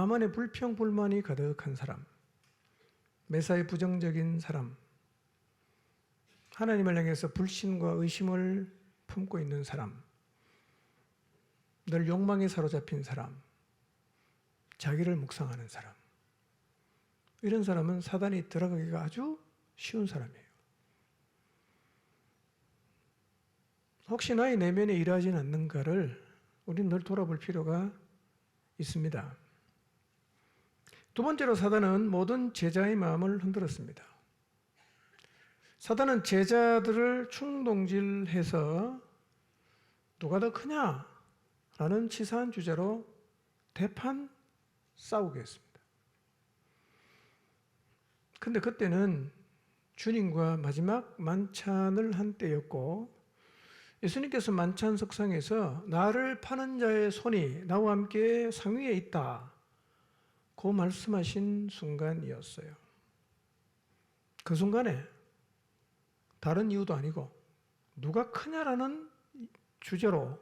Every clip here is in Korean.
마음 안에 불평, 불만이 가득한 사람, 매사에 부정적인 사람, 하나님을 향해서 불신과 의심을 품고 있는 사람, 늘 욕망에 사로잡힌 사람, 자기를 묵상하는 사람, 이런 사람은 사단이 들어가기가 아주 쉬운 사람이에요. 혹시 나의 내면에 일하지는 않는가를 우리는 늘 돌아볼 필요가 있습니다. 두 번째로 사단은 모든 제자의 마음을 흔들었습니다. 사단은 제자들을 충동질해서 누가 더 크냐라는 치사한 주제로 대판 싸우게 했습니다. 근데 그때는 주님과 마지막 만찬을 한 때였고, 예수님께서 만찬 석상에서 나를 파는 자의 손이 나와 함께 상위에 있다, 고 말씀하신 순간이었어요. 그 순간에 다른 이유도 아니고 누가 크냐라는 주제로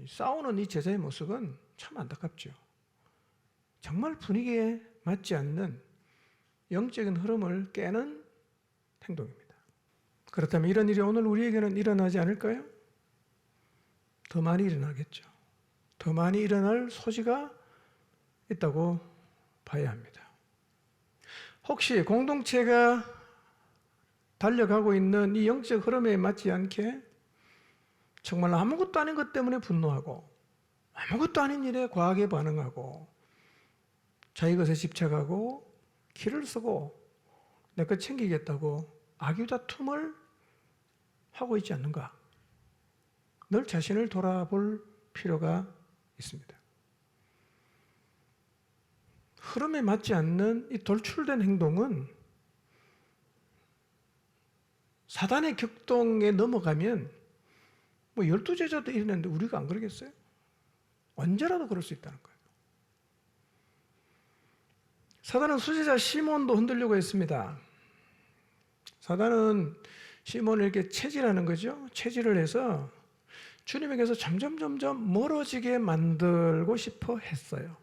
싸우는 이 제자의 모습은 참 안타깝죠. 정말 분위기에 맞지 않는 영적인 흐름을 깨는 행동입니다. 그렇다면 이런 일이 오늘 우리에게는 일어나지 않을까요? 더 많이 일어나겠죠. 더 많이 일어날 소지가 있다고 봐야 합니다. 혹시 공동체가 달려가고 있는 이 영적 흐름에 맞지 않게 정말 아무것도 아닌 것 때문에 분노하고 아무것도 아닌 일에 과하게 반응하고 자기 것에 집착하고 기를 쓰고 내 것 챙기겠다고 악유다툼을 하고 있지 않는가? 늘 자신을 돌아볼 필요가 있습니다. 흐름에 맞지 않는 이 돌출된 행동은 사단의 격동에 넘어가면 12제자도 이랬는데 우리가 안 그러겠어요? 언제라도 그럴 수 있다는 거예요. 사단은 수제자 시몬도 흔들려고 했습니다. 사단은 시몬을 이렇게 체질하는 거죠. 체질을 해서 주님에게서 점점 멀어지게 만들고 싶어 했어요.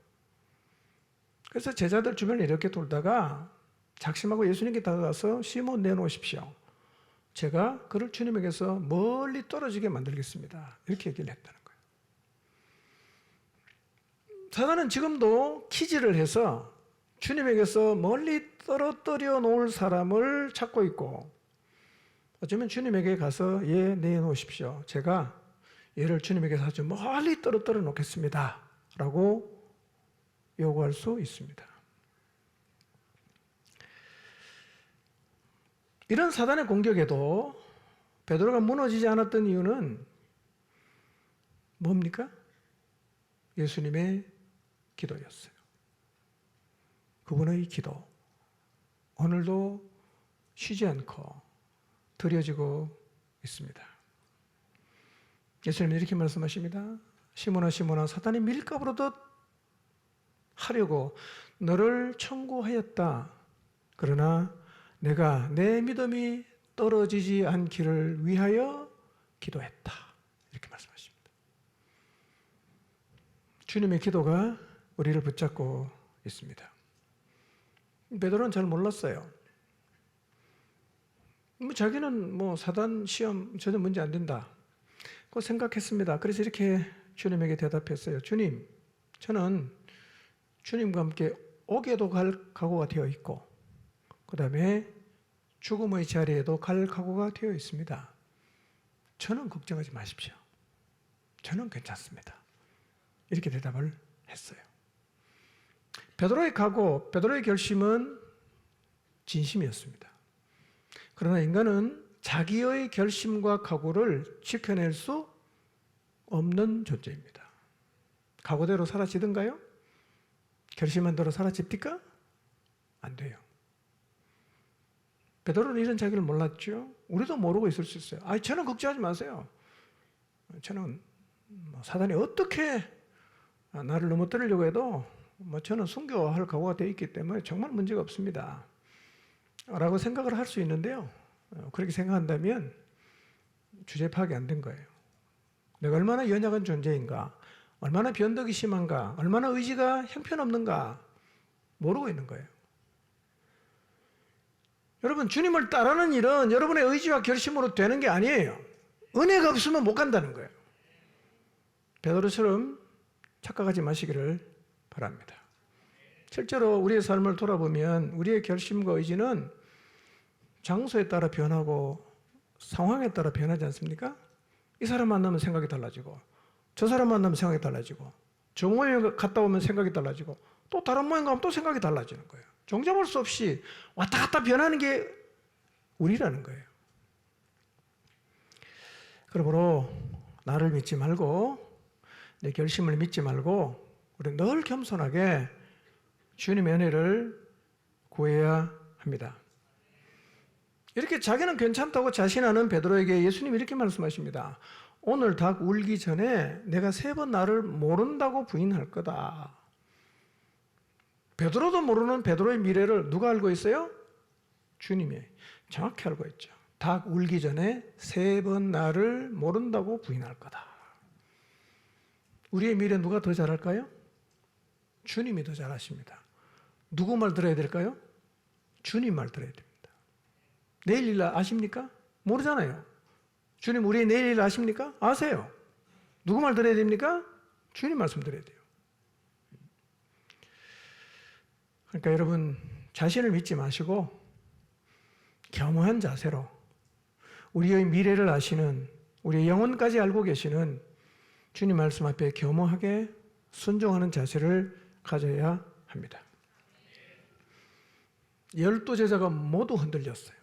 그래서 제자들 주변을 이렇게 돌다가 작심하고 예수님께 다가가서 시몬 내놓으십시오. 제가 그를 주님에게서 멀리 떨어지게 만들겠습니다. 이렇게 얘기를 했다는 거예요. 사단은 지금도 키질을 해서 주님에게서 멀리 떨어뜨려 놓을 사람을 찾고 있고, 어쩌면 주님에게 가서 얘 내놓으십시오. 제가 얘를 주님에게서 아주 멀리 떨어뜨려 놓겠습니다. 라고 요구할 수 있습니다. 이런 사단의 공격에도 베드로가 무너지지 않았던 이유는 뭡니까? 예수님의 기도였어요. 그분의 기도, 오늘도 쉬지 않고 드려지고 있습니다. 예수님은 이렇게 말씀하십니다. 시몬아 시몬아, 사단이 밀가부로 더 하려고 너를 청구하였다. 그러나 내가 내 믿음이 떨어지지 않기를 위하여 기도했다. 이렇게 말씀하십니다. 주님의 기도가 우리를 붙잡고 있습니다. 베드로는 잘 몰랐어요. 자기는 사단 시험 전혀 문제 안 된다, 그 생각했습니다. 그래서 이렇게 주님에게 대답했어요. 주님, 저는 주님과 함께 옥에도 갈 각오가 되어 있고, 그 다음에 죽음의 자리에도 갈 각오가 되어 있습니다. 저는 걱정하지 마십시오. 저는 괜찮습니다. 이렇게 대답을 했어요. 베드로의 각오, 베드로의 결심은 진심이었습니다. 그러나 인간은 자기의 결심과 각오를 지켜낼 수 없는 존재입니다. 각오대로 사라지던가요? 결심한 대로 사라집니까? 안 돼요. 베드로는 이런 자기를 몰랐죠. 우리도 모르고 있을 수 있어요. 저는 걱정하지 마세요. 저는 사단이 어떻게 나를 넘어뜨리려고 해도 저는 순교할 각오가 되어 있기 때문에 정말 문제가 없습니다. 라고 생각을 할 수 있는데요. 그렇게 생각한다면 주제 파악이 안 된 거예요. 내가 얼마나 연약한 존재인가, 얼마나 변덕이 심한가, 얼마나 의지가 형편없는가 모르고 있는 거예요. 여러분, 주님을 따르는 일은 여러분의 의지와 결심으로 되는 게 아니에요. 은혜가 없으면 못 간다는 거예요. 베드로처럼 착각하지 마시기를 바랍니다. 실제로 우리의 삶을 돌아보면 우리의 결심과 의지는 장소에 따라 변하고 상황에 따라 변하지 않습니까? 이 사람 만나면 생각이 달라지고, 저 사람 만나면 생각이 달라지고, 저 모임 갔다 오면 생각이 달라지고, 또 다른 모임 가면 또 생각이 달라지는 거예요. 종잡을 수 없이 왔다 갔다 변하는 게 우리라는 거예요. 그러므로 나를 믿지 말고, 내 결심을 믿지 말고, 우리 늘 겸손하게 주님의 은혜를 구해야 합니다. 이렇게 자기는 괜찮다고 자신하는 베드로에게 예수님이 이렇게 말씀하십니다. 오늘 닭 울기 전에 내가 3번 나를 모른다고 부인할 거다. 베드로도 모르는 베드로의 미래를 누가 알고 있어요? 주님이 정확히 알고 있죠. 닭 울기 전에 3번 나를 모른다고 부인할 거다. 우리의 미래 누가 더 잘 알까요? 주님이 더 잘 아십니다. 누구 말 들어야 될까요? 주님 말 들어야 됩니다. 내일 일 아십니까? 모르잖아요. 주님 우리의 내일 일 아십니까? 아세요. 누구 말 들어야 됩니까? 주님 말씀 드려야 돼요. 그러니까 여러분, 자신을 믿지 마시고 겸허한 자세로 우리의 미래를 아시는, 우리의 영혼까지 알고 계시는 주님 말씀 앞에 겸허하게 순종하는 자세를 가져야 합니다. 12제자가 모두 흔들렸어요.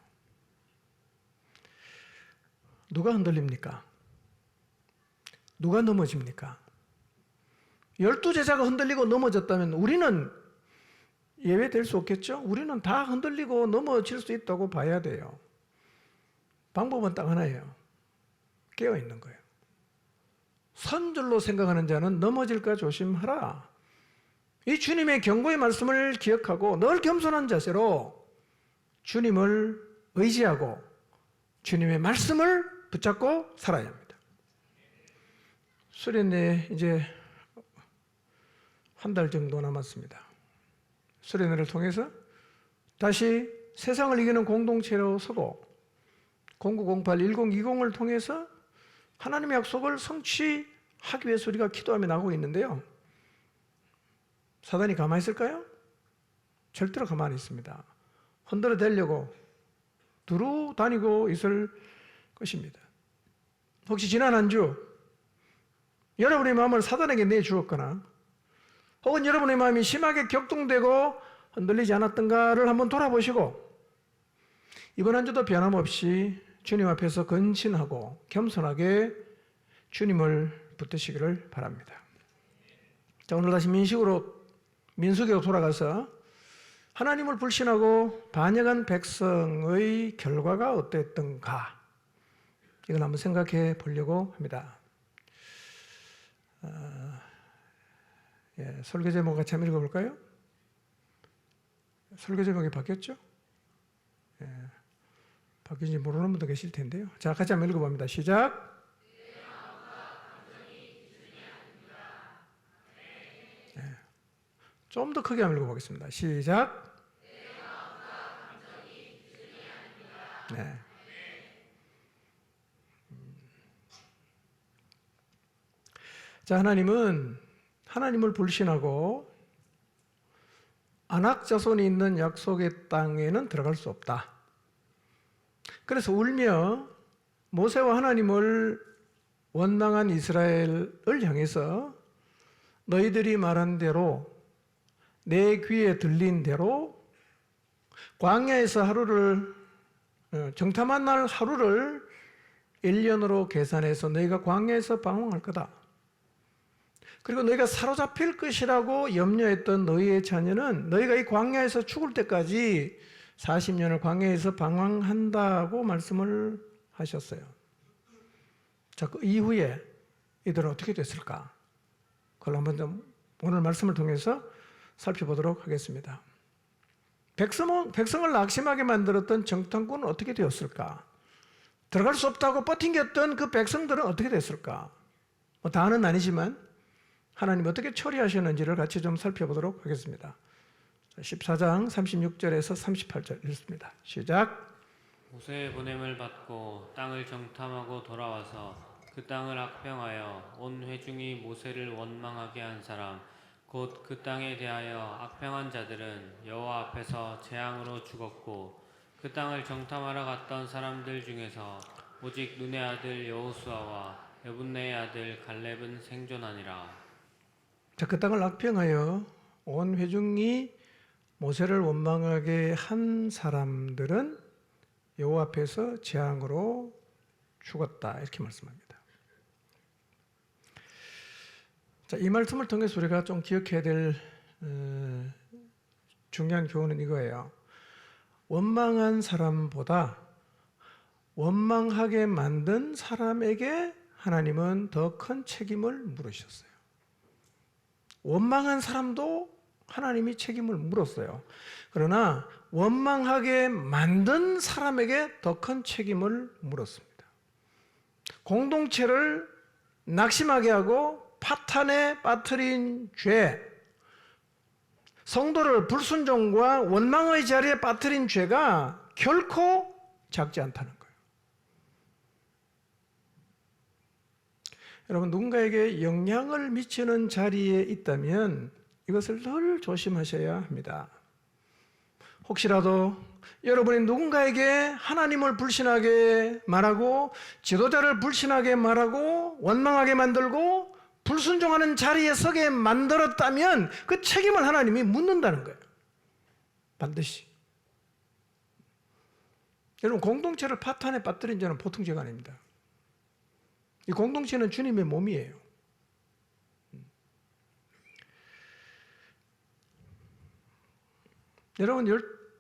누가 흔들립니까? 누가 넘어집니까? 12제자가 흔들리고 넘어졌다면 우리는 예외될 수 없겠죠? 우리는 다 흔들리고 넘어질 수 있다고 봐야 돼요. 방법은 딱 하나예요. 깨어있는 거예요. 선줄로 생각하는 자는 넘어질까 조심하라. 이 주님의 경고의 말씀을 기억하고 늘 겸손한 자세로 주님을 의지하고 주님의 말씀을 붙잡고 살아야 합니다. 수련회 이제 한 달 정도 남았습니다. 수련회를 통해서 다시 세상을 이기는 공동체로 서고 0908, 1020을 통해서 하나님의 약속을 성취하기 위해서 우리가 기도하며 나가고 있는데요. 사단이 가만히 있을까요? 절대로 가만히 있습니다. 흔들어 대려고 두루 다니고 있을 것입니다. 혹시 지난 한 주 여러분의 마음을 사단에게 내주었거나 혹은 여러분의 마음이 심하게 격동되고 흔들리지 않았던가를 한번 돌아보시고 이번 한 주도 변함없이 주님 앞에서 근신하고 겸손하게 주님을 붙드시기를 바랍니다. 자, 오늘 다시 민수기로 돌아가서 하나님을 불신하고 반역한 백성의 결과가 어땠던가 이걸 한번 생각해 보려고 합니다. 설교 제목 같이 한번 읽어볼까요? 설교 제목이 바뀌었죠? 바뀌는지 모르는 분도 계실 텐데요. 자, 같이 한번 읽어봅니다. 시작. 좀 더 크게 한번 읽어보겠습니다. 시작. 네. 자, 하나님은 하나님을 불신하고 안악 자손이 있는 약속의 땅에는 들어갈 수 없다. 그래서 울며 모세와 하나님을 원망한 이스라엘을 향해서 너희들이 말한 대로 내 귀에 들린 대로 광야에서 하루를 정탐한 날 하루를 1년으로 계산해서 너희가 광야에서 방황할 거다. 그리고 너희가 사로잡힐 것이라고 염려했던 너희의 자녀는 너희가 이 광야에서 죽을 때까지 40년을 광야에서 방황한다고 말씀을 하셨어요. 자, 그 이후에 이들은 어떻게 됐을까? 그걸 한번 좀 오늘 말씀을 통해서 살펴보도록 하겠습니다. 백성을 낙심하게 만들었던 정탐꾼은 어떻게 되었을까? 들어갈 수 없다고 버팅겼던 그 백성들은 어떻게 됐을까? 다는 아니지만 하나님 어떻게 처리하셨는지를 같이 좀 살펴보도록 하겠습니다. 14장 36절에서 38절 읽습니다. 시작. 모세의 보냄을 받고 땅을 정탐하고 돌아와서 그 땅을 악평하여 온 회중이 모세를 원망하게 한 사람 곧 그 땅에 대하여 악평한 자들은 여호와 앞에서 재앙으로 죽었고 그 땅을 정탐하러 갔던 사람들 중에서 오직 눈의 아들 여호수아와 여분네의 아들 갈렙은 생존하니라. 자, 그 땅을 악평하여 온 회중이 모세를 원망하게 한 사람들은 여호와 앞에서 재앙으로 죽었다, 이렇게 말씀합니다. 자, 이 말씀을 통해서 우리가 좀 기억해야 될 중요한 교훈은 이거예요. 원망한 사람보다 원망하게 만든 사람에게 하나님은 더 큰 책임을 물으셨어요. 원망한 사람도 하나님이 책임을 물었어요. 그러나 원망하게 만든 사람에게 더 큰 책임을 물었습니다. 공동체를 낙심하게 하고 파탄에 빠뜨린 죄, 성도를 불순종과 원망의 자리에 빠뜨린 죄가 결코 작지 않다는 거예요. 여러분, 누군가에게 영향을 미치는 자리에 있다면 이것을 늘 조심하셔야 합니다. 혹시라도 여러분이 누군가에게 하나님을 불신하게 말하고 지도자를 불신하게 말하고 원망하게 만들고 불순종하는 자리에 서게 만들었다면 그 책임을 하나님이 묻는다는 거예요. 반드시. 여러분, 공동체를 파탄에 빠뜨린 자는 보통 죄가 아닙니다. 이 공동체는 주님의 몸이에요. 여러분,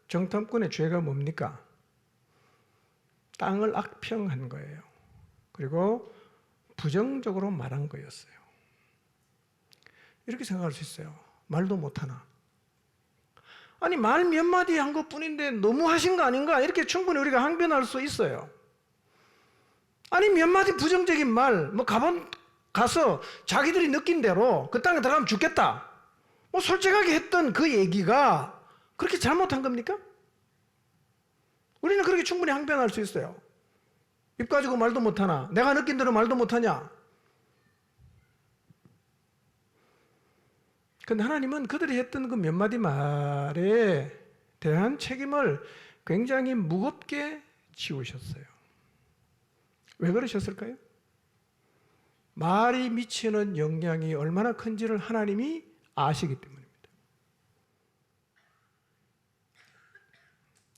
정탐꾼의 죄가 뭡니까? 땅을 악평한 거예요. 그리고 부정적으로 말한 거였어요. 이렇게 생각할 수 있어요. 말도 못하나. 아니, 말 몇 마디 한 것뿐인데 너무 하신 거 아닌가? 이렇게 충분히 우리가 항변할 수 있어요. 아니, 몇 마디 부정적인 말, 가서 자기들이 느낀 대로 그 땅에 들어가면 죽겠다. 솔직하게 했던 그 얘기가 그렇게 잘못한 겁니까? 우리는 그렇게 충분히 항변할 수 있어요. 입 가지고 말도 못하나? 내가 느낀 대로 말도 못하냐? 근데 하나님은 그들이 했던 그 몇 마디 말에 대한 책임을 굉장히 무겁게 지우셨어요. 왜 그러셨을까요? 말이 미치는 영향이 얼마나 큰지를 하나님이 아시기 때문입니다.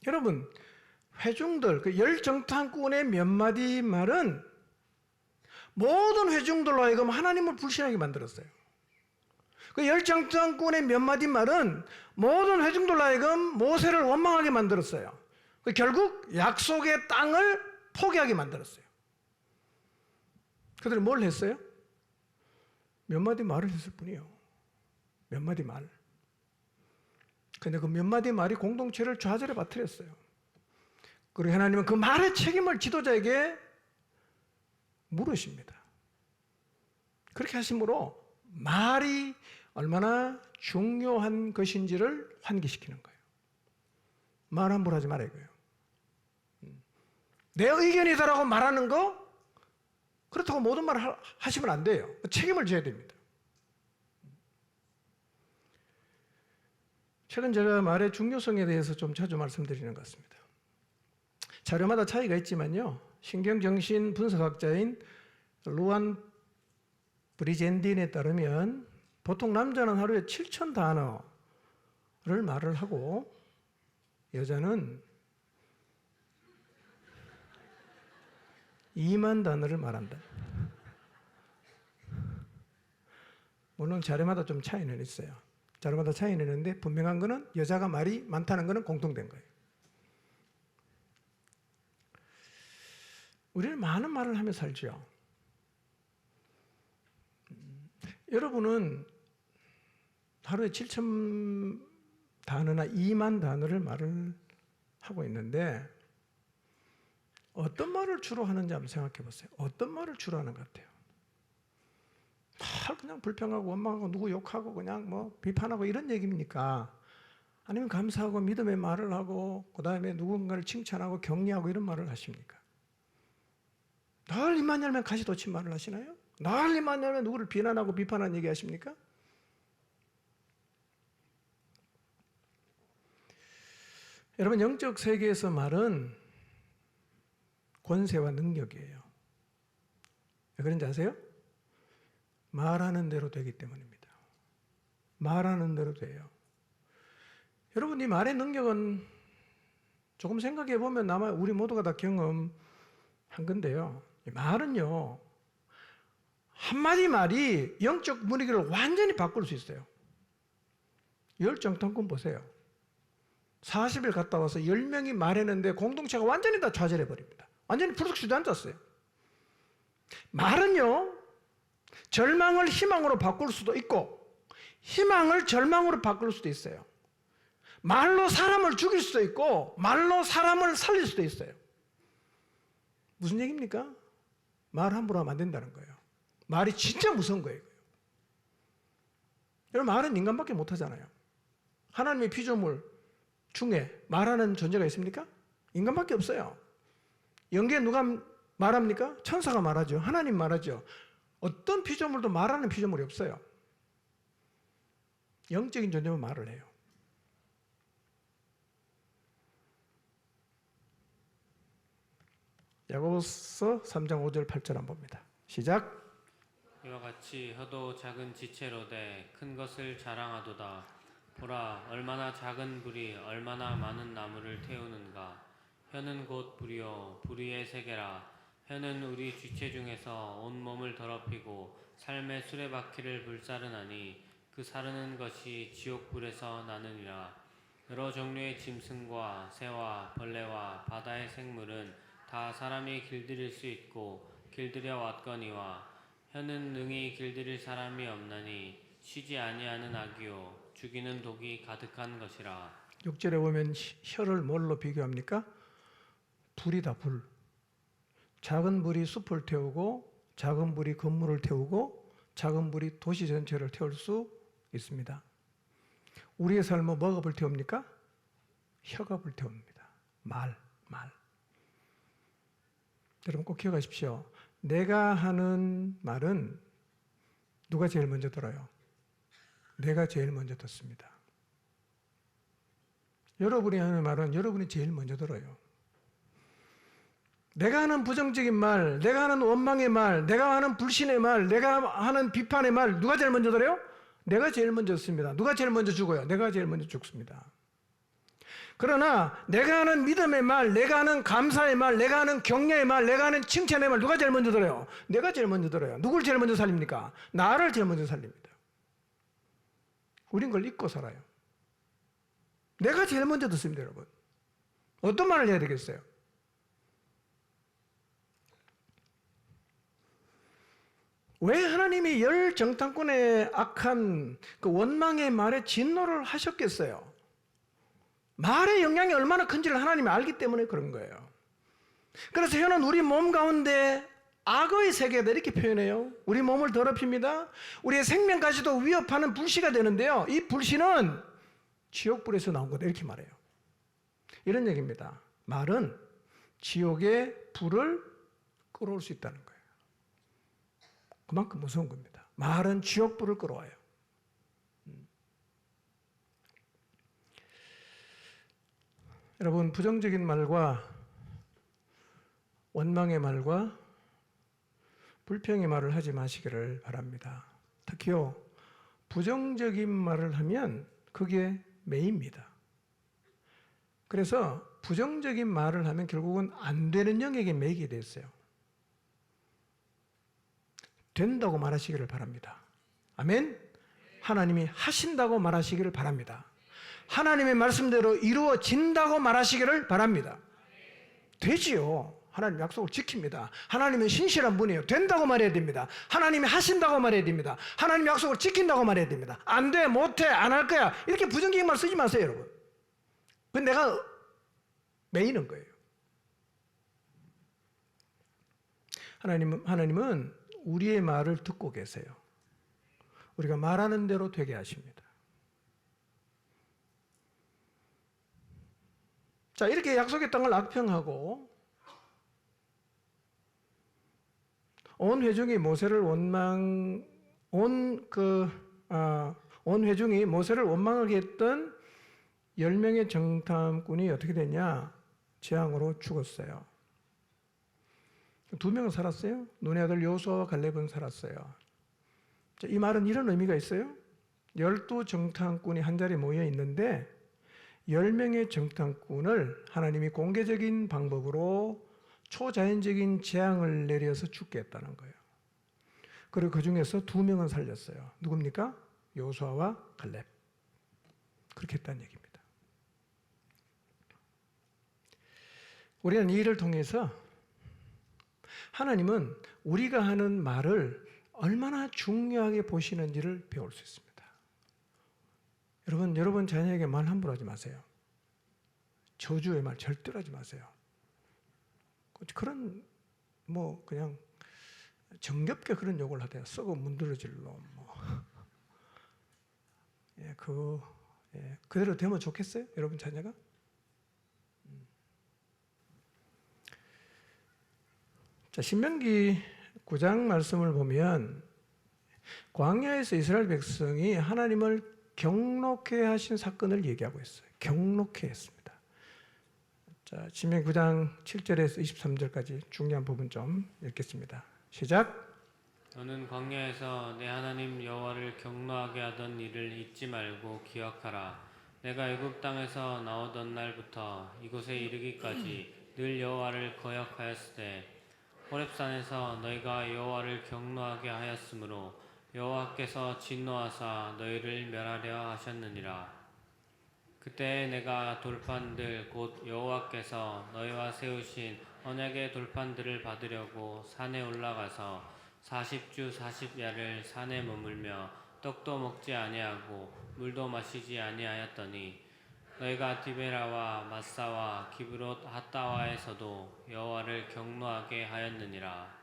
여러분, 회중들, 그 열정탐꾼의 몇 마디 말은 모든 회중들로 하여금 하나님을 불신하게 만들었어요. 그 열정탐꾼의 몇 마디 말은 모든 회중들로 하여금 모세를 원망하게 만들었어요. 결국 약속의 땅을 포기하게 만들었어요. 그들은 뭘 했어요? 몇 마디 말을 했을 뿐이에요. 몇 마디 말. 근데 그 몇 마디 말이 공동체를 좌절에 빠뜨렸어요. 그리고 하나님은 그 말의 책임을 지도자에게 물으십니다. 그렇게 하심으로 말이 얼마나 중요한 것인지를 환기시키는 거예요. 말 함부로 하지 말아 이거예요. 내 의견이다라고 말하는 거, 그렇다고 모든 말을 하시면 안 돼요. 책임을 져야 됩니다. 최근 제가 말의 중요성에 대해서 좀 자주 말씀드리는 것 같습니다. 자료마다 차이가 있지만요, 신경정신 분석학자인 루안 브리젠딘에 따르면 보통 남자는 하루에 7,000단어를 말을 하고 여자는 2만 단어를 말한다. 물론 자료마다 좀 차이는 있어요. 자료마다 차이는 있는데 분명한 거는 여자가 말이 많다는 거는 공통된 거예요. 우리는 많은 말을 하며 살죠. 여러분은 하루에 7,000 단어나 2만 단어를 말을 하고 있는데 어떤 말을 주로 하는지 한번 생각해 보세요. 어떤 말을 주로 하는 것 같아요? 그냥 불평하고 원망하고 누구 욕하고 그냥 뭐 비판하고 이런 얘기입니까? 아니면 감사하고 믿음의 말을 하고 그 다음에 누군가를 칭찬하고 격려하고 이런 말을 하십니까? 늘 입만 열면 가시돋친 말을 하시나요? 늘 입만 열면 누구를 비난하고 비판하는 얘기 하십니까? 여러분, 영적 세계에서 말은 권세와 능력이에요. 왜 그런지 아세요? 말하는 대로 되기 때문입니다. 말하는 대로 돼요. 여러분, 이 말의 능력은 조금 생각해 보면 아마 우리 모두가 다 경험한 건데요. 이 말은요, 한마디 말이 영적 분위기를 완전히 바꿀 수 있어요. 열정탐꾼 보세요. 40일 갔다 와서 10명이 말했는데 공동체가 완전히 다 좌절해 버립니다. 완전히 불쑥 주저앉았어요. 말은요, 절망을 희망으로 바꿀 수도 있고 희망을 절망으로 바꿀 수도 있어요. 말로 사람을 죽일 수도 있고 말로 사람을 살릴 수도 있어요. 무슨 얘기입니까? 말 함부로 하면 안 된다는 거예요. 말이 진짜 무서운 거예요. 여러분, 말은 인간밖에 못하잖아요. 하나님의 피조물 중에 말하는 존재가 있습니까? 인간밖에 없어요. 영계에 누가 말합니까? 천사가 말하죠. 하나님 말하죠. 어떤 피조물도 말하는 피조물이 없어요. 영적인 존재만 말을 해요. 야고보서 3장 5절 8절 한번 봅니다. 시작. 이와 같이 혀도 작은 지체로 돼 큰 것을 자랑하도다. 보라, 얼마나 작은 불이 얼마나 많은 나무를 태우는가. 혀는 곧 불이요 불의의 세계라. 혀는 우리 지체 중에서 온 몸을 더럽히고 삶의 수레바퀴를 불사르나니 그 사르는 것이 지옥불에서 나느니라. 여러 종류의 짐승과 새와 벌레와 바다의 생물은 다 사람이 길들일 수 있고 길들여 왔거니와 혀는 능히 길들일 사람이 없나니 쉬지 아니하는 악이요 죽이는 독이 가득한 것이라. 6절에 보면 혀를 뭘로 비교합니까? 불이다, 불. 작은 불이 숲을 태우고 작은 불이 건물을 태우고 작은 불이 도시 전체를 태울 수 있습니다. 우리의 삶은 뭐가 불태웁니까? 혀가 불태웁니다. 말. 여러분 꼭 기억하십시오. 내가 하는 말은 누가 제일 먼저 들어요? 내가 제일 먼저 듣습니다. 여러분이 하는 말은 여러분이 제일 먼저 들어요. 내가 하는 부정적인 말, 내가 하는 원망의 말, 내가 하는 불신의 말, 내가 하는 비판의 말 누가 제일 먼저 들어요? 내가 제일 먼저 듣습니다. 누가 제일 먼저 죽어요? 내가 제일 먼저 죽습니다. 그러나 내가 하는 믿음의 말, 내가 하는 감사의 말, 내가 하는 격려의 말, 내가 하는 칭찬의 말 누가 제일 먼저 들어요? 내가 제일 먼저 들어요. 누굴 제일 먼저 살립니까? 나를 제일 먼저 살립니다. 우린 그걸 잊고 살아요. 내가 제일 먼저 듣습니다, 여러분. 어떤 말을 해야 되겠어요? 왜 하나님이 열 정탐꾼의 악한 그 원망의 말에 진노를 하셨겠어요? 말의 영향이 얼마나 큰지를 하나님이 알기 때문에 그런 거예요. 그래서 혀는 우리 몸 가운데 악의 세계다 이렇게 표현해요. 우리 몸을 더럽힙니다. 우리의 생명까지도 위협하는 불씨가 되는데요. 이 불씨는 지옥불에서 나온 거다 이렇게 말해요. 이런 얘기입니다. 말은 지옥의 불을 끌어올 수 있다는 거예요. 그만큼 무서운 겁니다. 말은 지옥불을 끌어와요. 여러분, 부정적인 말과 원망의 말과 불평의 말을 하지 마시기를 바랍니다. 특히요, 부정적인 말을 하면 그게 매입니다. 그래서 부정적인 말을 하면 결국은 안 되는 영역에 매이게 됐어요. 된다고 말하시기를 바랍니다. 아멘? 하나님이 하신다고 말하시기를 바랍니다. 하나님의 말씀대로 이루어진다고 말하시기를 바랍니다. 되지요. 하나님 약속을 지킵니다. 하나님은 신실한 분이에요. 된다고 말해야 됩니다. 하나님이 하신다고 말해야 됩니다. 하나님 약속을 지킨다고 말해야 됩니다. 안 돼, 못해, 안 할 거야. 이렇게 부정적인 말 쓰지 마세요, 여러분. 그건 내가 매이는 거예요. 하나님은 우리의 말을 듣고 계세요. 우리가 말하는 대로 되게 하십니다. 자, 이렇게 약속의 땅을 악평하고 온 회중이 모세를 원망하게 했던 10명의 정탐꾼이 어떻게 됐냐? 재앙으로 죽었어요. 2명은 살았어요. 눈의 아들 여호수아와 갈렙은 살았어요. 자, 이 말은 이런 의미가 있어요. 12정탐꾼이 한자리에 모여 있는데 10명의 정탐꾼을 하나님이 공개적인 방법으로 초자연적인 재앙을 내려서 죽게 했다는 거예요. 그리고 그 중에서 2명은 살렸어요. 누굽니까? 여호수아와 갈렙. 그렇게 했다는 얘기입니다. 우리는 이 일을 통해서 하나님은 우리가 하는 말을 얼마나 중요하게 보시는지를 배울 수 있습니다. 여러분 자녀에게 말 함부로 하지 마세요. 저주의 말 절대로 하지 마세요. 그런 그냥 정겹게 그런 욕을 하대요. 썩어 문드러질 놈. 그대로 되면 좋겠어요? 여러분 자녀가? 자, 신명기 9장 말씀을 보면 광야에서 이스라엘 백성이 하나님을 경록해 하신 사건을 얘기하고 있어요. 경록해 했습니다. 자, 신명기 9장 7절에서 23절까지 중요한 부분 좀 읽겠습니다. 시작. 너는 광야에서 내 하나님 여호와를 경노하게 하던 일을 잊지 말고 기억하라. 내가 애굽 땅에서 나오던 날부터 이곳에 이르기까지 늘 여호와를 거역하였으되 호렙산에서 너희가 여호와를 경노하게 하였으므로 여호와께서 진노하사 너희를 멸하려 하셨느니라. 그때 내가 돌판들 곧 여호와께서 너희와 세우신 언약의 돌판들을 받으려고 산에 올라가서 40주 40야를 산에 머물며 떡도 먹지 아니하고 물도 마시지 아니하였더니 너희가 디베라와 마사와 기브롯 핫다와에서도 여호와를 경노하게 하였느니라.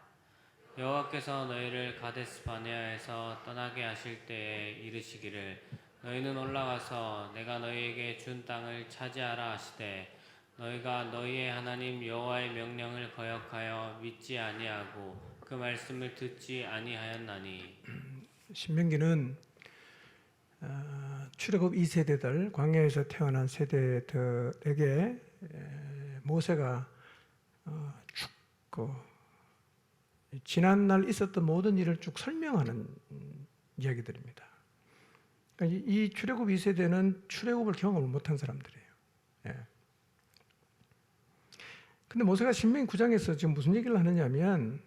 여호와께서 너희를 가데스 바네아에서 떠나게 하실 때에 이르시기를 너희는 올라가서 내가 너희에게 준 땅을 차지하라 하시되 너희가 너희의 하나님 여호와의 명령을 거역하여 믿지 아니하고 그 말씀을 듣지 아니하였나니. 신명기는 출애굽 2세대들 광야에서 태어난 세대들에게 모세가 지난날 있었던 모든 일을 쭉 설명하는 이야기들입니다. 그러니까 이 출애굽 2세대는 출애굽을 경험을 못한 사람들이에요. 근데 모세가 신명기 9장에서 지금 무슨 얘기를 하느냐면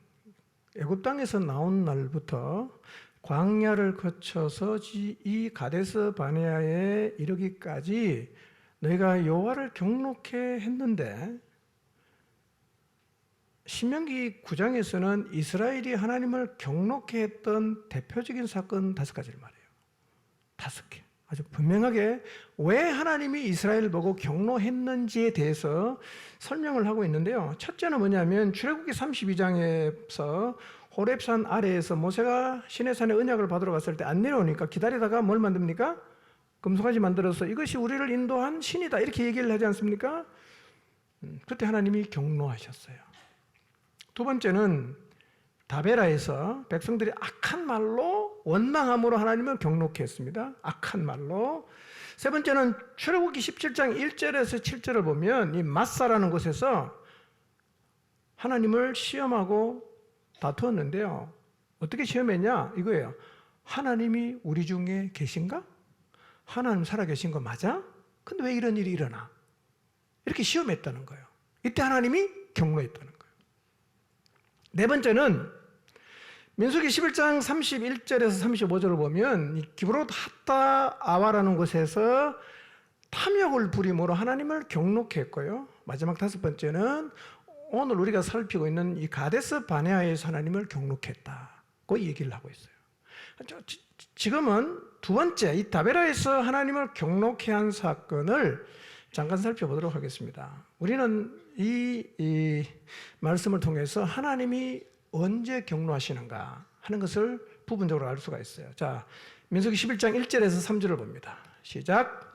애굽 땅에서 나온 날부터 광야를 거쳐서 이 가데스 바네아에 이르기까지 너희가 여호와를 경록해 했는데 신명기 9장에서는 이스라엘이 하나님을 경록해 했던 대표적인 사건 5가지를 말해요. 5개. 아주 분명하게 왜 하나님이 이스라엘을 보고 경노했는지에 대해서 설명을 하고 있는데요. 첫째는 뭐냐면 출애굽기 32장에서 호렙산 아래에서 모세가 시내산에 언약을 받으러 갔을 때 안 내려오니까 기다리다가 뭘 만듭니까? 금송아지 만들어서 이것이 우리를 인도한 신이다 이렇게 얘기를 하지 않습니까? 그때 하나님이 경노하셨어요. 두 번째는 다베라에서 백성들이 악한 말로 원망함으로 하나님을 경록해 했습니다. 악한 말로. 세 번째는 출애굽기 17장 1절에서 7절을 보면 이 마사라는 곳에서 하나님을 시험하고 다투었는데요. 어떻게 시험했냐? 이거예요. 하나님이 우리 중에 계신가? 하나님 살아계신 거 맞아? 근데 왜 이런 일이 일어나? 이렇게 시험했다는 거예요. 이때 하나님이 경노했다는 거예요. 네 번째는 민수기 11장 31절에서 35절을 보면 기브롯 핫다아와라는 곳에서 탐욕을 부림으로 하나님을 경록해 했고요. 마지막 5번째는 오늘 우리가 살피고 있는 이 가데스 바네아에서 하나님을 경록해 했다고 얘기를 하고 있어요. 지금은 두 번째 이 다베라에서 하나님을 경록해 한 사건을 잠깐 살펴보도록 하겠습니다. 우리는 이 말씀을 통해서 하나님이 언제 경노하시는가 하는 것을 부분적으로 알 수가 있어요. 자, 민수기 11장 1절에서 3절을 봅니다. 시작.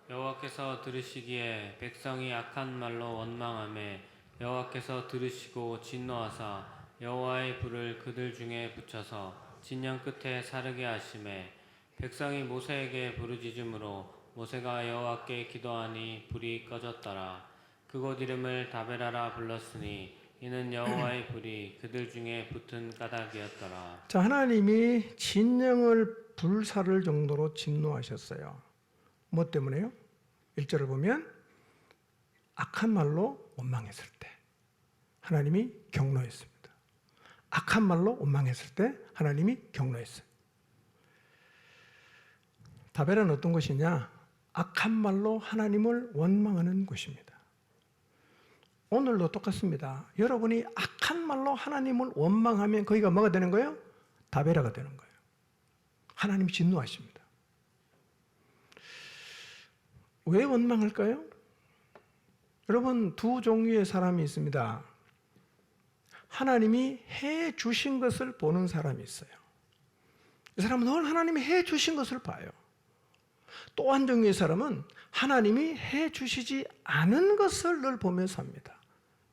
여호와께서 들으시기에 백성이 악한 말로 원망하매 여호와께서 들으시고 진노하사 여호와의 불을 그들 중에 붙여서 진영 끝에 사르게 하심에 백성이 모세에게 부르짖음으로 모세가 여호와께 기도하니 불이 꺼졌더라. 그곳 이름을 다베라라 불렀으니 이는 여호와의 불이 그들 중에 붙은 까닭이었더라. 자, 하나님이 진영을 불사를 정도로 진노하셨어요. 뭐 때문에요? 1절을 보면 악한 말로 원망했을 때 하나님이 경노했습니다. 악한 말로 원망했을 때 하나님이 경노했어요. 다베라는 어떤 것이냐? 악한 말로 하나님을 원망하는 것입니다. 오늘도 똑같습니다. 여러분이 악한 말로 하나님을 원망하면 거기가 뭐가 되는 거예요? 다베라가 되는 거예요. 하나님이 진노하십니다. 왜 원망할까요? 여러분, 두 종류의 사람이 있습니다. 하나님이 해 주신 것을 보는 사람이 있어요. 이 사람은 늘 하나님이 해 주신 것을 봐요. 또 한 종류의 사람은 하나님이 해 주시지 않은 것을 늘 보며 삽니다.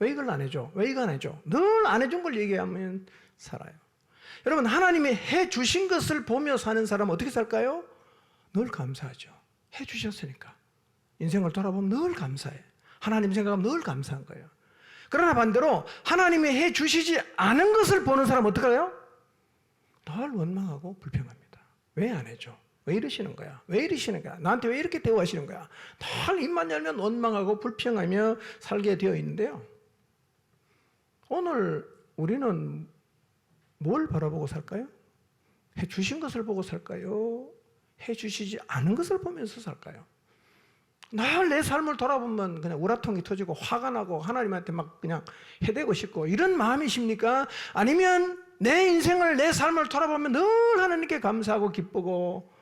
왜 이걸 안 해줘? 왜 이거 안 해줘? 늘 안 해준 걸 얘기하면 살아요. 여러분, 하나님이 해 주신 것을 보며 사는 사람은 어떻게 살까요? 늘 감사하죠. 해 주셨으니까. 인생을 돌아보면 늘 감사해. 하나님 생각하면 늘 감사한 거예요. 그러나 반대로 하나님이 해 주시지 않은 것을 보는 사람은 어떡해요? 늘 원망하고 불평합니다. 왜 안 해줘? 왜 이러시는 거야? 왜 이러시는 거야? 나한테 왜 이렇게 대우하시는 거야? 늘 입만 열면 원망하고 불평하며 살게 되어 있는데요. 오늘 우리는 뭘 바라보고 살까요? 해 주신 것을 보고 살까요? 해 주시지 않은 것을 보면서 살까요? 늘 내 삶을 돌아보면 그냥 우라통이 터지고 화가 나고 하나님한테 막 그냥 해대고 싶고 이런 마음이십니까? 아니면 내 인생을 내 삶을 돌아보면 늘 하나님께 감사하고 기쁘고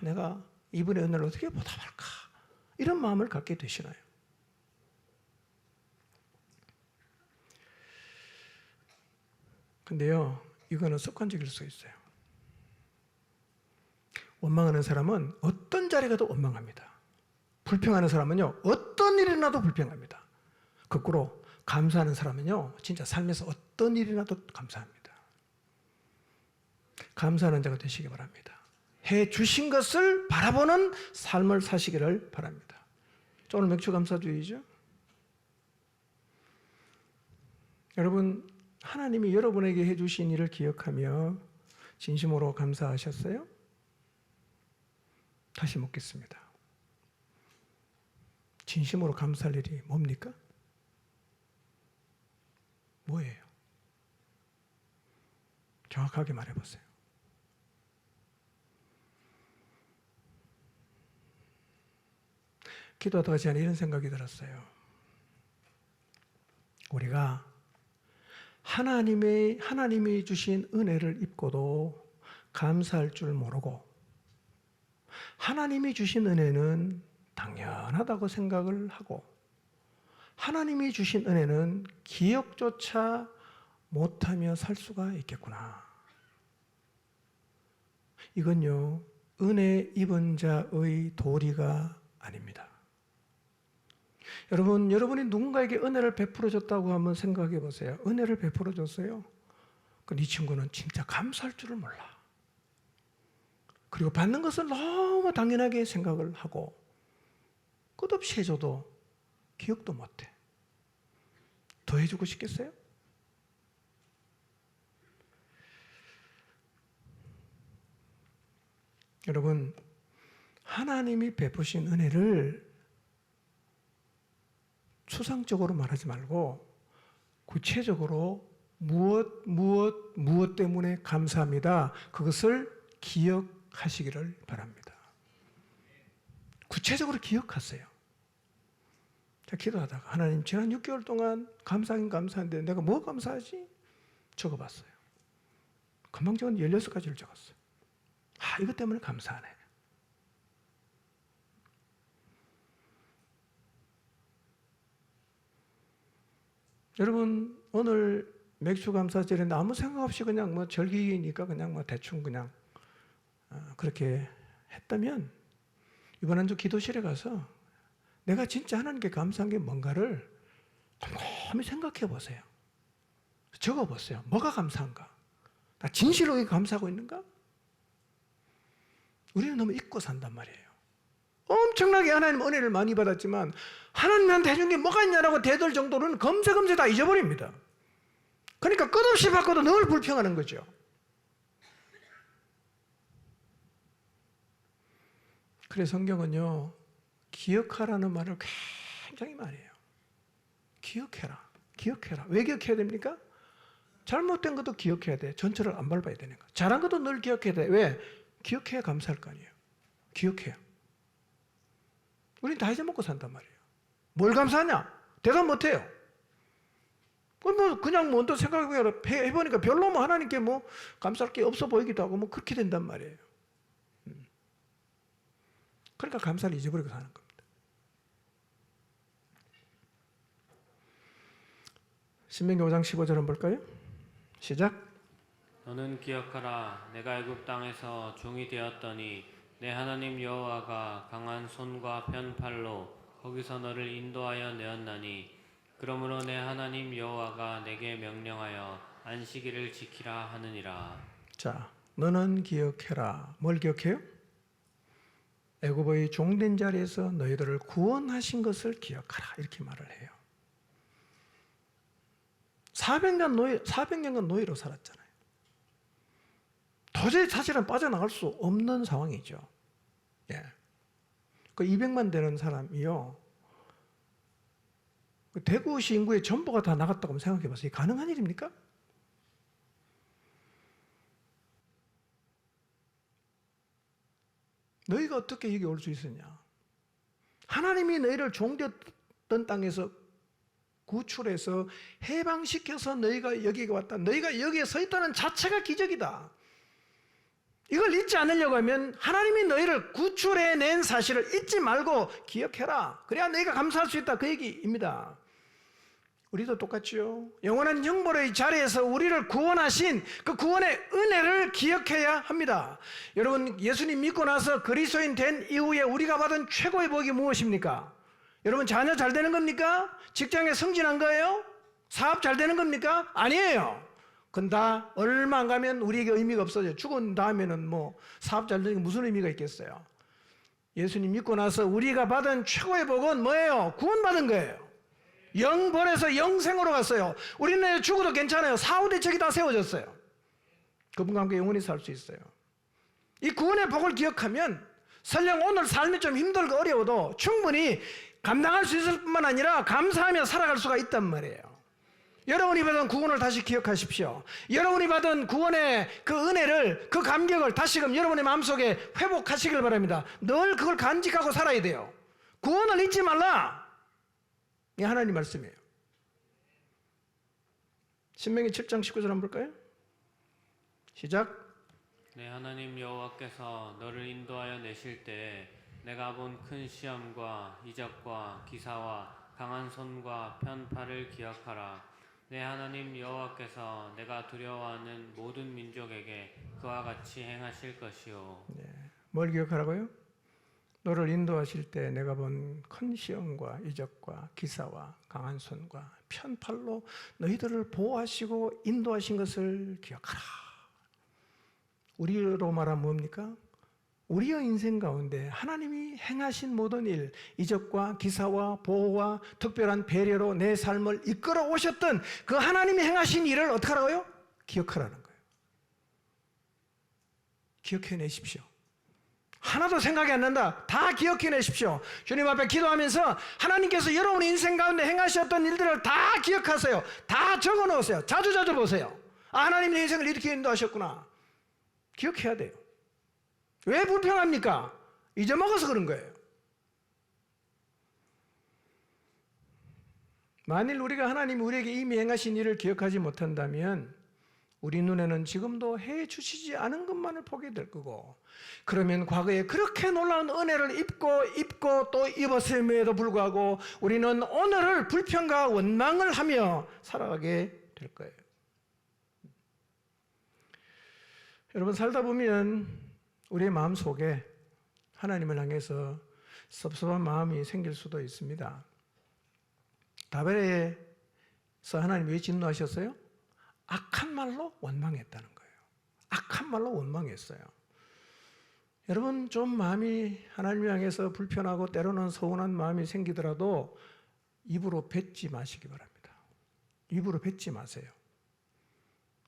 내가 이분의 은혜를 어떻게 보답할까? 이런 마음을 갖게 되시나요? 근데요, 이거는 습관적일 수 있어요. 원망하는 사람은 어떤 자리에 가도 원망합니다. 불평하는 사람은요, 어떤 일이 나도 불평합니다. 거꾸로 감사하는 사람은요, 진짜 삶에서 어떤 일이 나도 감사합니다. 감사하는 자가 되시기 바랍니다. 해 주신 것을 바라보는 삶을 사시기를 바랍니다. 오늘 맥주감사주의죠. 여러분, 하나님이 여러분에게 해 주신 일을 기억하며 진심으로 감사하셨어요? 다시 묻겠습니다. 진심으로 감사할 일이 뭡니까? 뭐예요? 정확하게 말해보세요. 기도하다가 저는 이런 생각이 들었어요. 우리가 하나님이 주신 은혜를 입고도 감사할 줄 모르고 하나님이 주신 은혜는 당연하다고 생각을 하고 하나님이 주신 은혜는 기억조차 못하며 살 수가 있겠구나. 이건요, 은혜 입은 자의 도리가 아닙니다. 여러분이 누군가에게 은혜를 베풀어 줬다고 한번 생각해 보세요. 은혜를 베풀어 줬어요. 그 이 친구는 진짜 감사할 줄을 몰라. 그리고 받는 것을 너무 당연하게 생각을 하고 끝없이 해줘도 기억도 못해. 더 해주고 싶겠어요? 여러분, 하나님이 베푸신 은혜를 추상적으로 말하지 말고 구체적으로 무엇 때문에 감사합니다. 그것을 기억하시기를 바랍니다. 구체적으로 기억하세요. 자, 기도하다가 하나님, 지난 6개월 동안 감사하긴 감사한데 내가 뭐 감사하지? 적어봤어요. 금방 적은 16가지를 적었어요. 이것 때문에 감사하네. 여러분, 오늘 맥주 감사절인데 아무 생각 없이 그냥 뭐 절기니까 그냥 뭐 대충 그냥 그렇게 했다면 이번 한 주 기도실에 가서 내가 진짜 하나님께 감사한 게 뭔가를 곰곰이 생각해 보세요. 적어 보세요. 뭐가 감사한가? 나 진실로 이게 감사하고 있는가? 우리는 너무 잊고 산단 말이에요. 엄청나게 하나님 은혜를 많이 받았지만 하나님한테 해준 게 뭐가 있냐라고 대들 정도는 검색검색 다 잊어버립니다. 그러니까 끝없이 받고도 늘 불평하는 거죠. 그래서 성경은요, 기억하라는 말을 굉장히 많이 해요. 기억해라. 기억해라. 왜 기억해야 됩니까? 잘못된 것도 기억해야 돼. 전철을 안 밟아야 되는 거. 잘한 것도 늘 기억해야 돼. 왜? 기억해야 감사할 거 아니에요. 기억해야. 우린 다 잊어먹고 산단 말이에요. 뭘 감사하냐? 대답 못해요. 그냥 뭐 언뜻 생각해보니까 별로 뭐 하나님께 뭐 감사할 게 없어 보이기도 하고 뭐 그렇게 된단 말이에요. 그러니까 감사를 잊어버리고 사는 겁니다. 신명기 5장 15절 한번 볼까요? 시작. 너는 기억하라. 내가 애굽 땅에서 종이 되었더니 내 하나님 여호와가 강한 손과 편팔로 거기서 너를 인도하여 내었나니 그러므로 내 하나님 여호와가 내게 명령하여 안식일을 지키라 하느니라. 자, 너는 기억해라. 뭘 기억해요? 애굽의 종된 자리에서 너희들을 구원하신 것을 기억하라. 이렇게 말을 해요. 400년간 노예로 살았잖아요. 도저히 사실은 빠져나갈 수 없는 상황이죠. 예. 그 200만 되는 사람이요. 그 대구시 인구의 전부가 다 나갔다고 한번 생각해 보세요. 가능한 일입니까? 너희가 어떻게 여기 올 수 있었냐? 하나님이 너희를 종되었던 땅에서 구출해서 해방시켜서 너희가 여기에 왔다. 너희가 여기에 서 있다는 자체가 기적이다. 이걸 잊지 않으려고 하면 하나님이 너희를 구출해낸 사실을 잊지 말고 기억해라. 그래야 너희가 감사할 수 있다. 그 얘기입니다. 우리도 똑같죠. 영원한 형벌의 자리에서 우리를 구원하신 그 구원의 은혜를 기억해야 합니다. 여러분, 예수님 믿고 나서 그리스도인 된 이후에 우리가 받은 최고의 복이 무엇입니까? 여러분, 자녀 잘 되는 겁니까? 직장에 승진한 거예요? 사업 잘 되는 겁니까? 아니에요. 그건 다 얼마 안 가면 우리에게 의미가 없어져요. 죽은 다음에는 뭐 사업 잘 되는 게 무슨 의미가 있겠어요? 예수님 믿고 나서 우리가 받은 최고의 복은 뭐예요? 구원받은 거예요. 영벌에서 영생으로 갔어요. 우리는 죽어도 괜찮아요. 사후대책이 다 세워졌어요. 그분과 함께 영원히 살 수 있어요. 이 구원의 복을 기억하면 설령 오늘 삶이 좀 힘들고 어려워도 충분히 감당할 수 있을 뿐만 아니라 감사하며 살아갈 수가 있단 말이에요. 여러분이 받은 구원을 다시 기억하십시오. 여러분이 받은 구원의 그 은혜를, 그 감격을 다시금 여러분의 마음속에 회복하시길 바랍니다. 늘 그걸 간직하고 살아야 돼요. 구원을 잊지 말라. 이 하나님 말씀이에요. 신명기 7장 19절 한번 볼까요? 시작. 내 하나님 여호와께서 너를 인도하여 내실 때 내가 본 큰 시험과 이적과 기사와 강한 손과 편팔을 기억하라. 내 하나님 여호와께서 내가 두려워하는 모든 민족에게 그와 같이 행하실 것이요. 네. 뭘 기억하라고요? 너를 인도하실 때 내가 본 큰 시험과 이적과 기사와 강한 손과 편팔로 너희들을 보호하시고 인도하신 것을 기억하라. 우리로 말하면 뭡니까? 우리의 인생 가운데 하나님이 행하신 모든 일, 이적과 기사와 보호와 특별한 배려로 내 삶을 이끌어 오셨던 그 하나님이 행하신 일을 어떻게 하라고요? 기억하라는 거예요. 기억해내십시오. 하나도 생각이 안 난다. 다 기억해내십시오. 주님 앞에 기도하면서 하나님께서 여러분의 인생 가운데 행하셨던 일들을 다 기억하세요. 다 적어놓으세요. 자주자주 보세요. 아, 하나님의 인생을 이렇게 인도하셨구나. 기억해야 돼요. 왜 불평합니까? 잊어먹어서 그런 거예요. 만일 우리가 하나님이 우리에게 이미 행하신 일을 기억하지 못한다면 우리 눈에는 지금도 해주시지 않은 것만을 보게 될 거고, 그러면 과거에 그렇게 놀라운 은혜를 입고 또 입었음에도 불구하고 우리는 오늘을 불평과 원망을 하며 살아가게 될 거예요. 여러분 살다 보면 우리의 마음 속에 하나님을 향해서 섭섭한 마음이 생길 수도 있습니다. 다벨에서 하나님 왜 진노하셨어요? 악한 말로 원망했다는 거예요. 악한 말로 원망했어요. 여러분 좀 마음이 하나님을 향해서 불편하고 때로는 서운한 마음이 생기더라도 입으로 뱉지 마시기 바랍니다. 입으로 뱉지 마세요.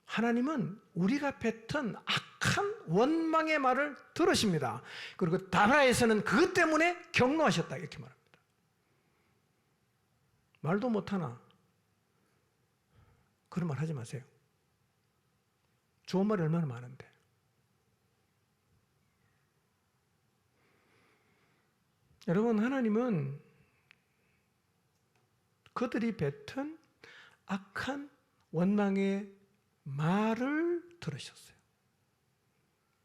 하나님은 우리가 뱉은 악한 원망의 말을 들으십니다. 그리고 다라에서는 그것 때문에 경노하셨다 이렇게 말합니다. 말도 못하나 그런 말 하지 마세요. 좋은 말이 얼마나 많은데. 여러분 하나님은 그들이 뱉은 악한 원망의 말을 들으셨어요.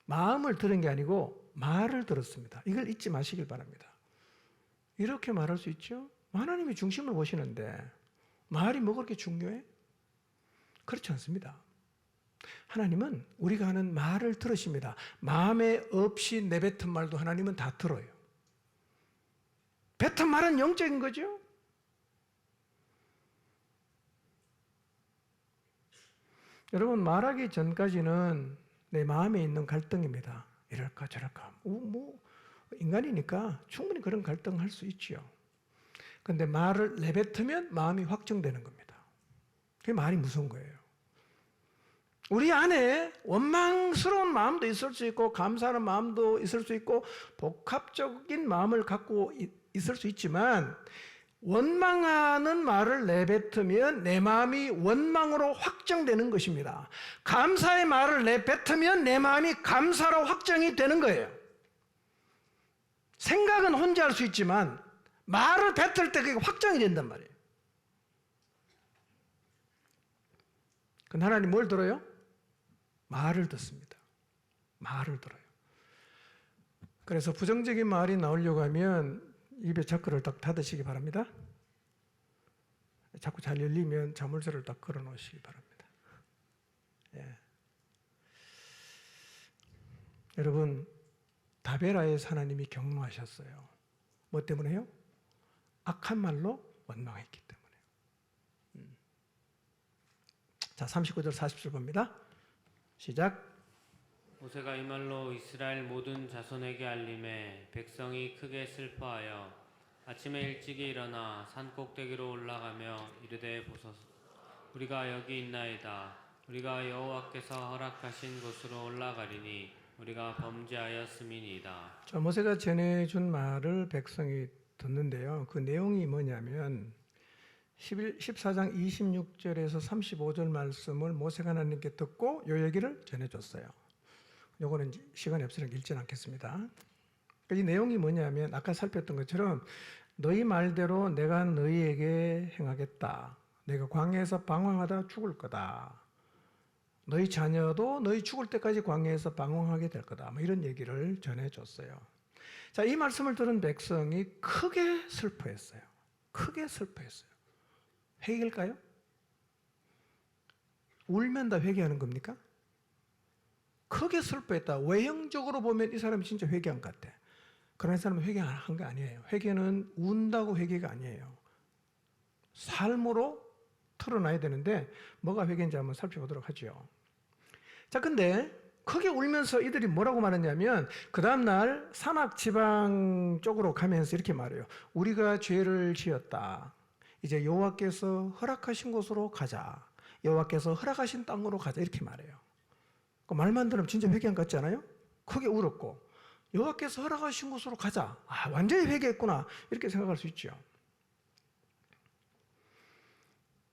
마음을 들은 게 아니고 말을 들었습니다. 이걸 잊지 마시길 바랍니다. 이렇게 말할 수 있죠? 하나님이 중심을 보시는데 말이 뭐 그렇게 중요해? 그렇지 않습니다. 하나님은 우리가 하는 말을 들으십니다. 마음에 없이 내뱉은 말도 하나님은 다 들어요. 뱉은 말은 영적인 거죠. 여러분 말하기 전까지는 내 마음에 있는 갈등입니다. 이럴까 저럴까. 뭐 인간이니까 충분히 그런 갈등할 수 있죠. 그런데 말을 내뱉으면 마음이 확정되는 겁니다. 그게 말이 무서운 거예요. 우리 안에 원망스러운 마음도 있을 수 있고 감사하는 마음도 있을 수 있고 복합적인 마음을 갖고 있을 수 있지만 원망하는 말을 내뱉으면 내 마음이 원망으로 확정되는 것입니다. 감사의 말을 내뱉으면 내 마음이 감사로 확정이 되는 거예요. 생각은 혼자 할 수 있지만 말을 뱉을 때 그게 확정이 된단 말이에요. 그럼 하나님 뭘 들어요? 말을 듣습니다. 말을 들어요. 그래서 부정적인 말이 나오려고 하면 입에 자크를 딱 닫으시기 바랍니다. 자꾸 잘 열리면 자물쇠를 딱 걸어 놓으시기 바랍니다. 예. 여러분 다베라에서 하나님이 경노하셨어요. 뭐 때문에요? 악한 말로 원망했기 때문에. 자 39절 40절 봅니다. 시작. 모세가 이 말로 이스라엘 모든 자손에게 알림해 백성이 크게 슬퍼하여 아침에 일찍이 일어나 산 꼭대기로 올라가며 이르되 보소서 우리가 여기 있나이다. 우리가 여호와께서 허락하신 곳으로 올라가리니 우리가 범죄하였음이니이다. 자, 모세가 전해준 말을 백성이 듣는데요. 그 내용이 뭐냐면 14장 26절에서 35절 말씀을 모세가 하나님께 듣고 이 얘기를 전해줬어요. 요거는 시간이 없으니까 읽지는 않겠습니다. 이 내용이 뭐냐면 아까 살폈던 것처럼 너희 말대로 내가 너희에게 행하겠다. 내가 광야에서 방황하다 죽을 거다. 너희 자녀도 너희 죽을 때까지 광야에서 방황하게 될 거다. 뭐 이런 얘기를 전해줬어요. 자, 이 말씀을 들은 백성이 크게 슬퍼했어요. 크게 슬퍼했어요. 회개일까요? 울면 다 회개하는 겁니까? 크게 슬퍼했다. 외형적으로 보면 이 사람이 진짜 회개한 것 같아. 그러나 이 사람은 회개한 거 아니에요. 회개는 운다고 회개가 아니에요. 삶으로 털어놔야 되는데 뭐가 회개인지 한번 살펴보도록 하죠. 자, 근데 크게 울면서 이들이 뭐라고 말했냐면 그 다음날 산악 지방 쪽으로 가면서 이렇게 말해요. 우리가 죄를 지었다. 이제 여호와께서 허락하신 곳으로 가자. 여호와께서 허락하신 땅으로 가자. 이렇게 말해요. 그 말만 들으면 진짜 회개한 것 같지 않아요? 크게 울었고 여호와께서 허락하신 곳으로 가자. 아, 완전히 회개했구나. 이렇게 생각할 수 있죠.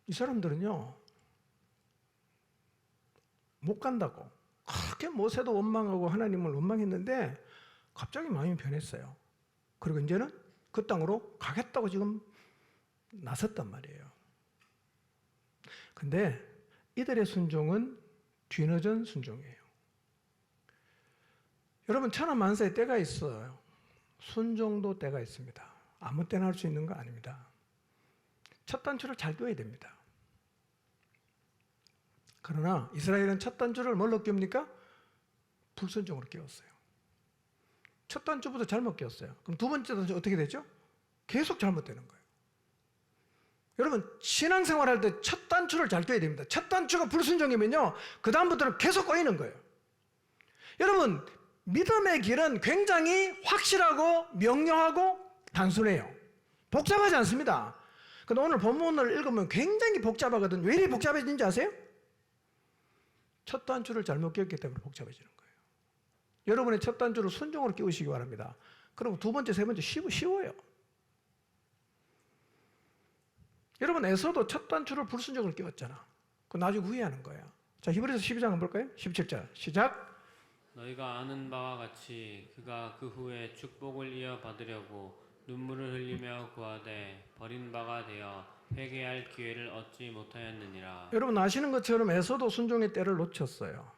이 사람들은요 못 간다고 그렇게 모세도 원망하고 하나님을 원망했는데 갑자기 마음이 변했어요. 그리고 이제는 그 땅으로 가겠다고 지금 나섰단 말이에요. 근데 이들의 순종은 뒤늦은 순종이에요. 여러분 천하만사에 때가 있어요. 순종도 때가 있습니다. 아무 때나 할 수 있는 거 아닙니다. 첫 단추를 잘 껴야 됩니다. 그러나 이스라엘은 첫 단추를 뭘로 낍니까? 불순종으로 깨웠어요. 첫 단추부터 잘못 깨웠어요. 그럼 두 번째 단추 어떻게 되죠? 계속 잘못되는 거예요. 여러분 신앙생활할 때 첫 단추를 잘 껴야 됩니다. 첫 단추가 불순종이면요 그 다음부터는 계속 꼬이는 거예요. 여러분 믿음의 길은 굉장히 확실하고 명료하고 단순해요. 복잡하지 않습니다. 근데 오늘 본문을 읽으면 굉장히 복잡하거든요. 왜 이렇게 복잡해진지 아세요? 첫 단추를 잘못 끼웠기 때문에 복잡해지는 거예요. 여러분의 첫 단추를 순종으로 끼우시기 바랍니다. 그리고 두 번째, 세 번째 쉬워요. 여러분 에서도 첫 단추를 불순종을 끼웠잖아. 그 나중에 후회하는 거야. 자, 히브리서 12장 한번 볼까요? 17절 시작. 너희가 아는 바와 같이 그가 그 후에 축복을 이어받으려고 눈물을 흘리며 구하되 버린 바가 되어 회개할 기회를 얻지 못하였느니라. 여러분 아시는 것처럼 에서도 순종의 때를 놓쳤어요.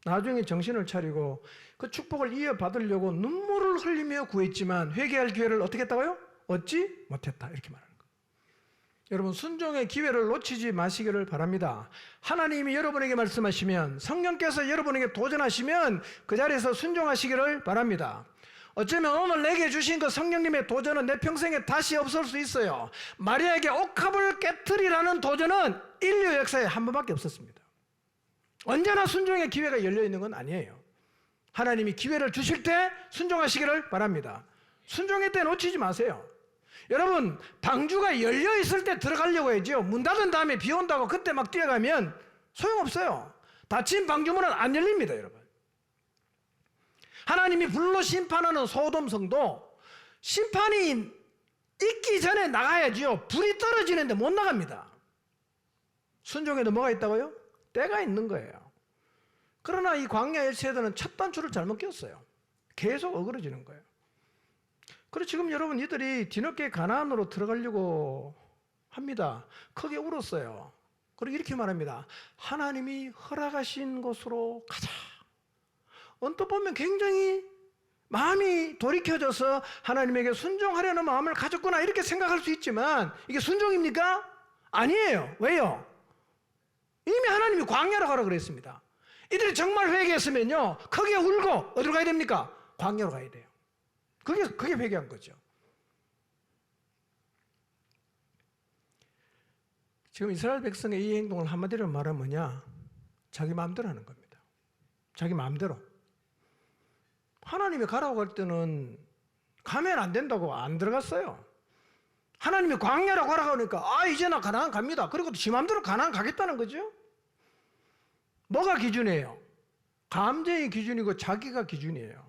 나중에 정신을 차리고 그 축복을 이어받으려고 눈물을 흘리며 구했지만 회개할 기회를 어떻게 했다고요? 얻지 못했다. 이렇게 말하는 거예요. 여러분 순종의 기회를 놓치지 마시기를 바랍니다. 하나님이 여러분에게 말씀하시면 성령께서 여러분에게 도전하시면 그 자리에서 순종하시기를 바랍니다. 어쩌면 오늘 내게 주신 그 성령님의 도전은 내 평생에 다시 없을 수 있어요. 마리아에게 옥합을 깨트리라는 도전은 인류 역사에 한 번밖에 없었습니다. 언제나 순종의 기회가 열려있는 건 아니에요. 하나님이 기회를 주실 때 순종하시기를 바랍니다. 순종의 때 놓치지 마세요. 여러분 방주가 열려있을 때 들어가려고 해야죠. 문 닫은 다음에 비 온다고 그때 막 뛰어가면 소용없어요. 닫힌 방주문은 안 열립니다. 여러분 하나님이 불로 심판하는 소돔성도 심판이 있기 전에 나가야지요. 불이 떨어지는데 못 나갑니다. 순종에도 뭐가 있다고요? 때가 있는 거예요. 그러나 이 광야 1세대는 첫 단추를 잘못 꼈어요. 계속 어그러지는 거예요. 그래서 지금 여러분 이들이 뒤늦게 가나안으로 들어가려고 합니다. 크게 울었어요. 그리고 이렇게 말합니다. 하나님이 허락하신 곳으로 가자. 언뜻 보면 굉장히 마음이 돌이켜져서 하나님에게 순종하려는 마음을 가졌구나 이렇게 생각할 수 있지만 이게 순종입니까? 아니에요. 왜요? 이미 하나님이 광야로 가라 그랬습니다. 이들이 정말 회개했으면요 크게 울고 어디로 가야 됩니까? 광야로 가야 돼요. 그게 회개한 거죠. 지금 이스라엘 백성의 이 행동을 한마디로 말하면 뭐냐? 자기 마음대로 하는 겁니다. 자기 마음대로. 하나님이 가라고 할 때는 가면 안 된다고 안 들어갔어요. 하나님이 광야로 가라고 하니까 이제 나 가나안 갑니다. 그리고 지 마음대로 가나안 가겠다는 거죠. 뭐가 기준이에요? 감정이 기준이고 자기가 기준이에요.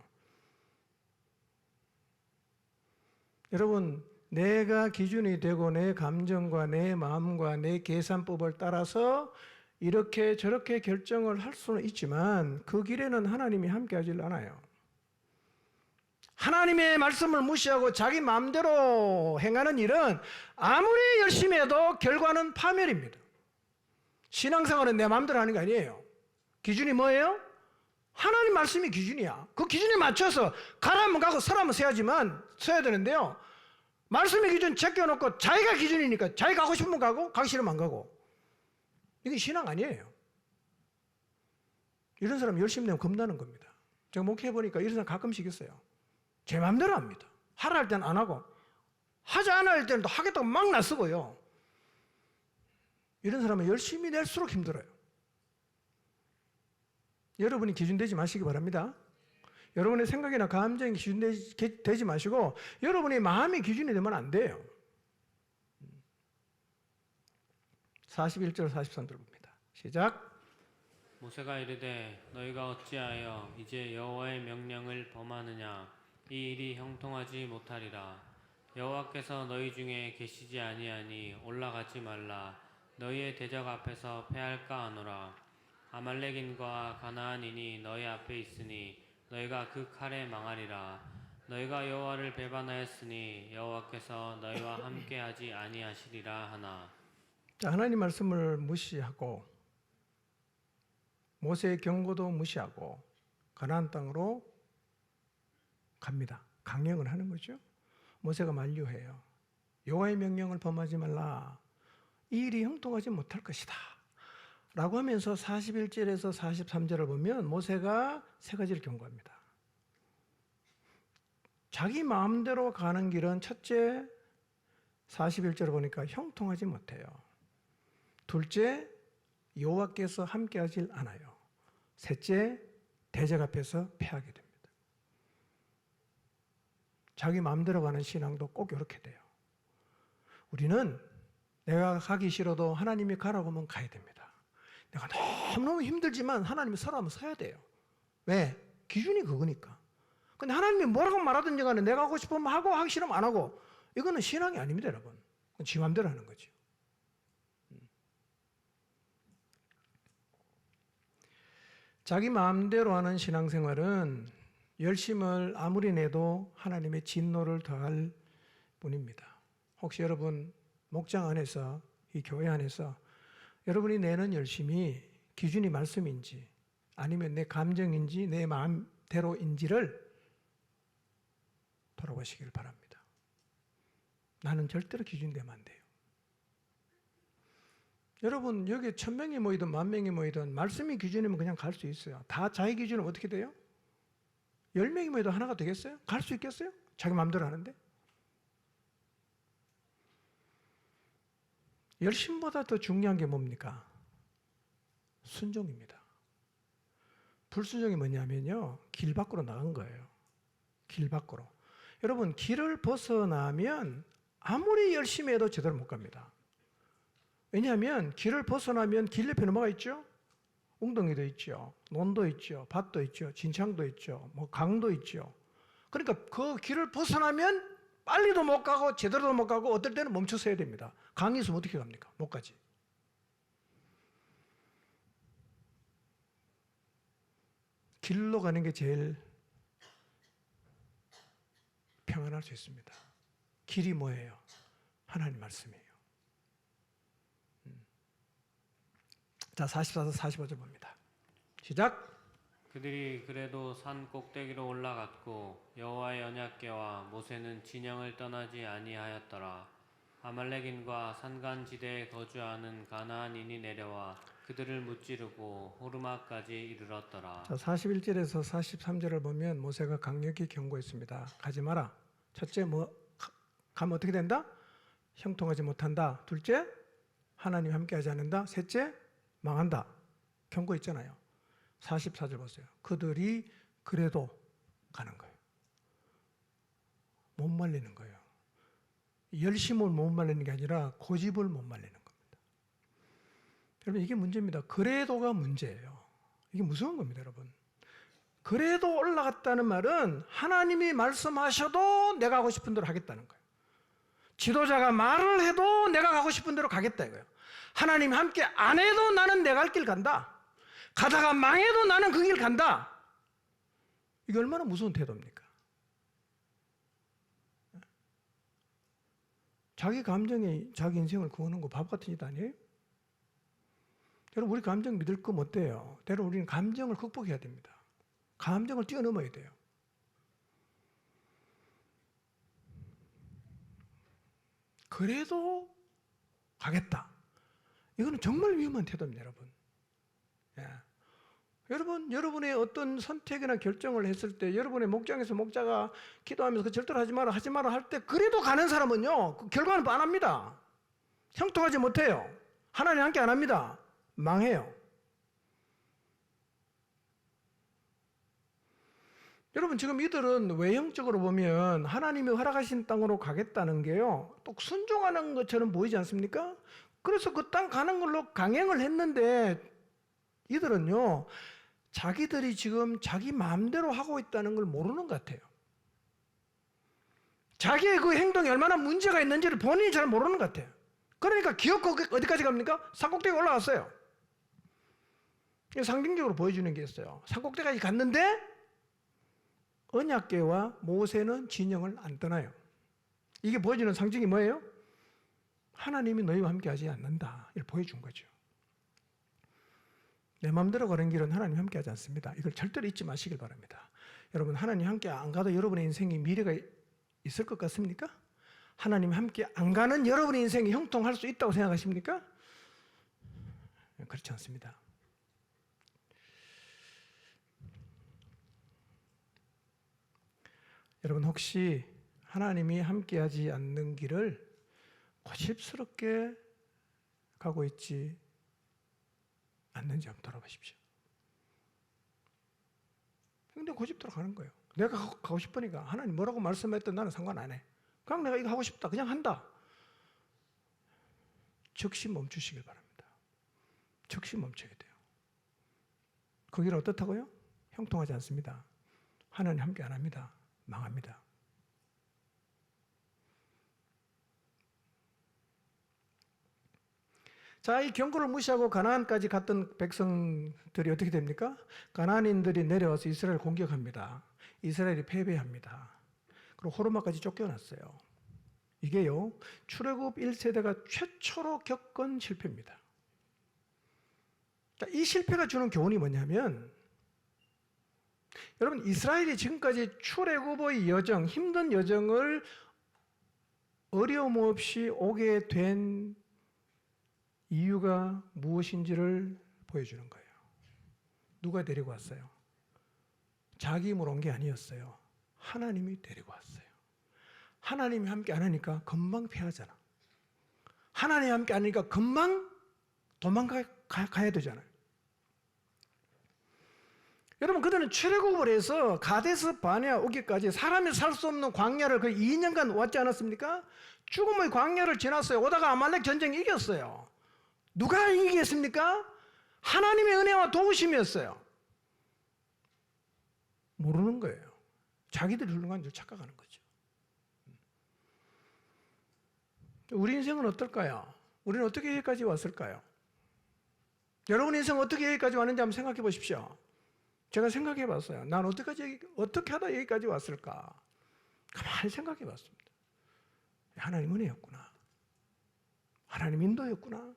여러분 내가 기준이 되고 내 감정과 내 마음과 내 계산법을 따라서 이렇게 저렇게 결정을 할 수는 있지만 그 길에는 하나님이 함께 하질 않아요. 하나님의 말씀을 무시하고 자기 마음대로 행하는 일은 아무리 열심히 해도 결과는 파멸입니다. 신앙생활은 내 마음대로 하는 게 아니에요. 기준이 뭐예요? 하나님 말씀이 기준이야. 그 기준에 맞춰서 가라면 가고 서라면 서야지만 서야 되는데요. 말씀의 기준 제껴놓고 자기가 기준이니까 자기 가고 싶으면 가고 가기 싫으면 안 가고. 이게 신앙 아니에요. 이런 사람 열심히 내면 겁나는 겁니다. 제가 목회해보니까 이런 사람 가끔씩 있어요. 제 마음대로 합니다. 하라 할 때는 안 하고 하지 않아 할 때는 또 하겠다고 막 나서고요. 이런 사람은 열심히 낼수록 힘들어요. 여러분이 기준되지 마시기 바랍니다. 여러분의 생각이나 감정이 기준되지 마시고 여러분의 마음이 기준이 되면 안 돼요. 41절 43절 봅니다. 시작. 모세가 이르되 너희가 어찌하여 이제 여호와의 명령을 범하느냐 이 일이 형통하지 못하리라. 여호와께서 너희 중에 계시지 아니하니 올라가지 말라. 너희의 대적 앞에서 패할까 하노라. 아말렉인과 가나안인이 너희 앞에 있으니 너희가 그 칼에 망하리라. 너희가 여호와를 배반하였으니 여호와께서 너희와 함께하지 아니하시리라 하나. 자, 하나님 말씀을 무시하고 모세의 경고도 무시하고 가나안 땅으로 갑니다. 강령을 하는 거죠. 모세가 만류해요. 여호와의 명령을 범하지 말라. 이 일이 형통하지 못할 것이다 라고 하면서 41절에서 43절을 보면 모세가 세 가지를 경고합니다. 자기 마음대로 가는 길은 첫째, 41절을 보니까 형통하지 못해요. 둘째, 여호와께서 함께하질 않아요. 셋째, 대적 앞에서 패하게 됩니다. 자기 마음대로 가는 신앙도 꼭 이렇게 돼요. 우리는 내가 가기 싫어도 하나님이 가라고 하면 가야 됩니다. 내가 너무너무 힘들지만 하나님이 서라면 서야 돼요. 왜? 기준이 그거니까. 근데 하나님이 뭐라고 말하든지 간에 내가 하고 싶으면 하고 하기 싫으면 안 하고, 이거는 신앙이 아닙니다, 여러분. 그건 지 마음대로 하는 거죠. 자기 마음대로 하는 신앙생활은 열심을 아무리 내도 하나님의 진노를 더할 뿐입니다. 혹시 여러분 목장 안에서, 이 교회 안에서 여러분이 내는 열심이 기준이 말씀인지 아니면 내 감정인지 내 마음대로인지를 돌아보시길 바랍니다. 나는 절대로 기준이 되면 안 돼요. 여러분 여기 1000명이 모이든 10,000명이 모이든 말씀이 기준이면 그냥 갈 수 있어요. 다 자기 기준은 어떻게 돼요? 10명이 모여도 하나가 되겠어요? 갈 수 있겠어요? 자기 마음대로 하는데? 열심보다 더 중요한 게 뭡니까? 순종입니다. 불순종이 뭐냐면요, 길 밖으로 나간 거예요. 길 밖으로. 여러분 길을 벗어나면 아무리 열심히 해도 제대로 못 갑니다. 왜냐하면 길을 벗어나면 길 옆에는 뭐가 있죠? 웅덩이도 있죠, 논도 있죠, 밭도 있죠, 진창도 있죠, 뭐 강도 있죠. 그러니까 그 길을 벗어나면 빨리도 못 가고 제대로도 못 가고 어떨 때는 멈춰 서야 됩니다. 강이 있으면 어떻게 갑니까? 못 가지. 길로 가는 게 제일 평안할 수 있습니다. 길이 뭐예요? 하나님 말씀이에요. 자, 44절 45절 봅니다. 시작. 그들이 그래도 산 꼭대기로 올라갔고 여호와의 언약궤와 모세는 진영을 떠나지 아니하였더라. 아말렉인과 산간지대에 거주하는 가나안인이 내려와 그들을 무찌르고 호르마까지 이르렀더라. 자, 41절에서 43절을 보면 모세가 강력히 경고했습니다. 가지 마라. 첫째, 가면 어떻게 된다? 형통하지 못한다. 둘째, 하나님 함께하지 않는다. 셋째, 망한다. 경고했잖아요. 44절 보세요. 그들이 그래도 가는 거예요. 못 말리는 거예요. 열심을 못 말리는 게 아니라 고집을 못 말리는 겁니다. 여러분 이게 문제입니다. 그래도가 문제예요. 이게 무서운 겁니다, 여러분. 그래도 올라갔다는 말은 하나님이 말씀하셔도 내가 하고 싶은 대로 하겠다는 거예요. 지도자가 말을 해도 내가 가고 싶은 대로 가겠다 이거예요. 하나님 함께 안 해도 나는 내가 갈 길 간다. 가다가 망해도 나는 그 길 간다. 이게 얼마나 무서운 태도입니까? 자기 감정이 자기 인생을 구하는 거 바보 같은 짓 아니에요? 여러분 우리 감정 믿을 거 못 돼요. 때로 우리는 감정을 극복해야 됩니다. 감정을 뛰어넘어야 돼요. 그래도 가겠다. 이거는 정말 위험한 태도입니다, 여러분. 예. 여러분, 여러분의 어떤 선택이나 결정을 했을 때 여러분의 목장에서 목자가 기도하면서 그 절대로 하지 마라 할 때 그래도 가는 사람은요, 그 결과는 뻔합니다. 형통하지 못해요. 하나님 함께 안 합니다. 망해요. 여러분 지금 이들은 외형적으로 보면 하나님이 허락하신 땅으로 가겠다는 게요, 또 순종하는 것처럼 보이지 않습니까? 그래서 그 땅 가는 걸로 강행을 했는데 이들은요, 자기들이 지금 자기 마음대로 하고 있다는 걸 모르는 것 같아요. 자기의 그 행동이 얼마나 문제가 있는지를 본인이 잘 모르는 것 같아요. 그러니까 기어코 어디까지 갑니까? 산꼭대기 올라갔어요. 상징적으로 보여주는 게 있어요. 산꼭대기까지 갔는데 언약궤와 모세는 진영을 안 떠나요. 이게 보여주는 상징이 뭐예요? 하나님이 너희와 함께 하지 않는다. 이걸 보여준 거죠. 내 마음대로 가는 길은 하나님 함께 하지 않습니다. 이걸 절대로 잊지 마시길 바랍니다. 여러분 하나님 함께 안 가도 여러분의 인생에 미래가 있을 것 같습니까? 하나님 함께 안 가는 여러분의 인생이 형통할 수 있다고 생각하십니까? 그렇지 않습니다. 여러분 혹시 하나님이 함께하지 않는 길을 고집스럽게 가고 있지 않는지 한번 돌아보십시오. 근데 고집대로 가는 거예요. 내가 가고 싶으니까 하나님 뭐라고 말씀했든 나는 상관 안 해. 그냥 내가 이거 하고 싶다. 그냥 한다. 즉시 멈추시길 바랍니다. 즉시 멈춰야 돼요. 그 길은 어떻다고요? 형통하지 않습니다. 하나님 함께 안 합니다. 망합니다. 자, 이 경고를 무시하고 가나안까지 갔던 백성들이 어떻게 됩니까? 가나안인들이 내려와서 이스라엘을 공격합니다. 이스라엘이 패배합니다. 그리고 호르마까지 쫓겨났어요. 이게요, 출애굽 1세대가 최초로 겪은 실패입니다. 자, 이 실패가 주는 교훈이 뭐냐면, 여러분 이스라엘이 지금까지 출애굽의 여정, 힘든 여정을 어려움 없이 오게 된 이유가 무엇인지를 보여주는 거예요. 누가 데리고 왔어요? 자기 힘으로 온 게 아니었어요. 하나님이 데리고 왔어요. 하나님이 함께 안 하니까 금방 패하잖아. 하나님이 함께 안 하니까 금방 도망가야 되잖아요. 여러분 그들은 출애굽을 해서 가데스 바네아 오기까지 사람이 살 수 없는 광야를 거의 2년간 왔지 않았습니까? 죽음의 광야를 지났어요. 오다가 아말렉 전쟁 이겼어요. 누가 이기겠습니까? 하나님의 은혜와 도우심이었어요. 모르는 거예요. 자기들이 훌륭한 줄 착각하는 거죠. 우리 인생은 어떨까요? 우리는 어떻게 여기까지 왔을까요? 여러분 인생 어떻게 여기까지 왔는지 한번 생각해 보십시오. 제가 생각해 봤어요. 난 어떻게 하다 여기까지 왔을까? 가만히 생각해 봤습니다. 하나님 은혜였구나. 하나님 인도였구나.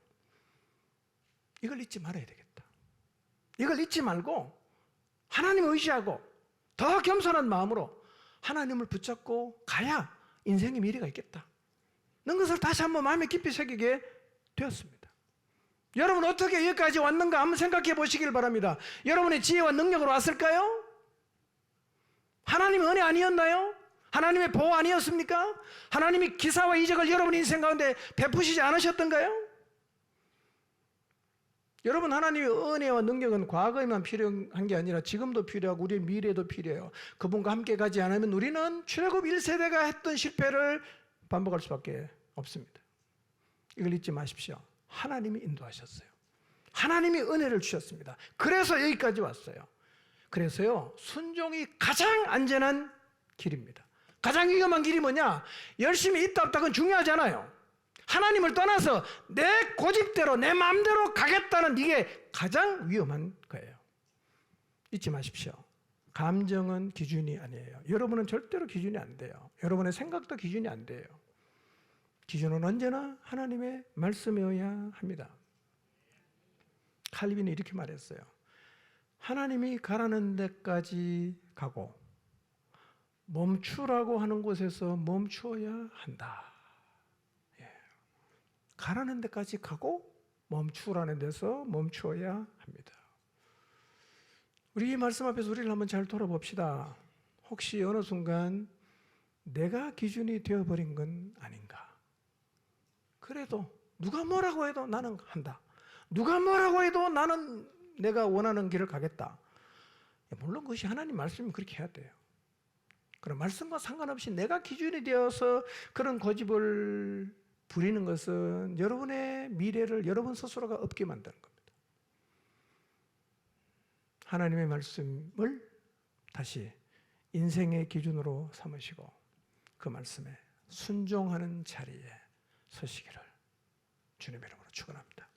이걸 잊지 말아야 되겠다. 이걸 잊지 말고 하나님을 의지하고 더 겸손한 마음으로 하나님을 붙잡고 가야 인생의 미래가 있겠다. 는 것을 다시 한번 마음에 깊이 새기게 되었습니다. 여러분 어떻게 여기까지 왔는가 한번 생각해 보시길 바랍니다. 여러분의 지혜와 능력으로 왔을까요? 하나님의 은혜 아니었나요? 하나님의 보호 아니었습니까? 하나님이 기사와 이적을 여러분 인생 가운데 베푸시지 않으셨던가요? 여러분 하나님의 은혜와 능력은 과거에만 필요한 게 아니라 지금도 필요하고 우리의 미래에도 필요해요. 그분과 함께 가지 않으면 우리는 출애굽 1세대가 했던 실패를 반복할 수밖에 없습니다. 이걸 잊지 마십시오. 하나님이 인도하셨어요. 하나님이 은혜를 주셨습니다. 그래서 여기까지 왔어요. 그래서요, 순종이 가장 안전한 길입니다. 가장 위험한 길이 뭐냐? 열심히 있다 없다 그건 중요하지 않아요. 하나님을 떠나서 내 고집대로 내 마음대로 가겠다는 이게 가장 위험한 거예요. 잊지 마십시오. 감정은 기준이 아니에요. 여러분은 절대로 기준이 안 돼요. 여러분의 생각도 기준이 안 돼요. 기준은 언제나 하나님의 말씀이어야 합니다. 칼빈이 이렇게 말했어요. 하나님이 가라는 데까지 가고 멈추라고 하는 곳에서 멈추어야 한다. 예. 가라는 데까지 가고 멈추라는 데서 멈추어야 합니다. 우리 이 말씀 앞에서 우리를 한번 잘 돌아봅시다. 혹시 어느 순간 내가 기준이 되어버린 건 아닌가? 그래도 누가 뭐라고 해도 나는 한다. 누가 뭐라고 해도 나는 내가 원하는 길을 가겠다. 물론 그것이 하나님 말씀이면 그렇게 해야 돼요. 그런 말씀과 상관없이 내가 기준이 되어서 그런 고집을 부리는 것은 여러분의 미래를 여러분 스스로가 없게 만드는 겁니다. 하나님의 말씀을 다시 인생의 기준으로 삼으시고 그 말씀에 순종하는 자리에 서시기를 주님의 이름으로 축원합니다.